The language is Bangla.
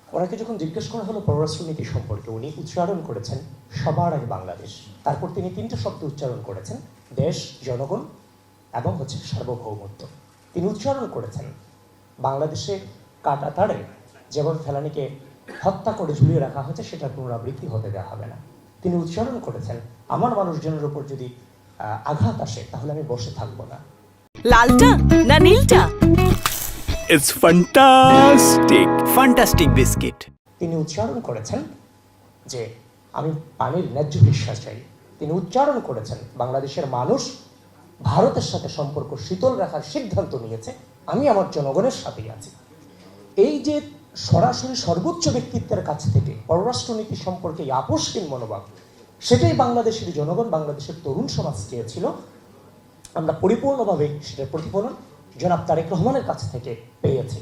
ওনাকে যখন জিজ্ঞেস করা হলো পররাষ্ট্রনীতি সম্পর্কে, উনি উচ্চারণ করেছেন সবার আগে বাংলাদেশ। তারপর তিনি 3টে শব্দ উচ্চারণ করেছেন, দেশ, জনগণ এবং সার্বভৌমত্ব। তিনি উচ্চারণ করেছেন বাংলাদেশে কাটাতারে যেমন ফেলানীকে হত্যা করে ঝুলিয়ে রাখা হয়েছে সেটার পুনরাবৃত্তি হতে দেওয়া হবে না। তিনি উচ্চারণ করেছেন আমার মানুষজনের উপর যদি আঘাত আসে তাহলে আমি বসে থাকবো না। লালটা না নীলটা? It's fantastic biscuit. তিনি উচ্চারণ করেছেন যে আমি পানির ন্যায্য হিস্সা চাই। তিনি উচ্চারণ করেছেন বাংলাদেশের মানুষ ভারতের সাথে সম্পর্ক শীতল রাখার সিদ্ধান্ত নিয়েছে, আমি আমার জনগণের সাথেই আছি। এই যে সরাসরি সর্বোচ্চ ব্যক্তিত্বের কাছ থেকে পররাষ্ট্রনীতি সম্পর্কে আপোষহীন মনোভাব, সেটাই বাংলাদেশের জনগণ, বাংলাদেশের তরুণ সমাজ চেয়েছিল। আমরা পরিপূর্ণভাবে সেটার প্রতিফলন জনাব তারেক রহমানের কাছ থেকে পেয়েছি।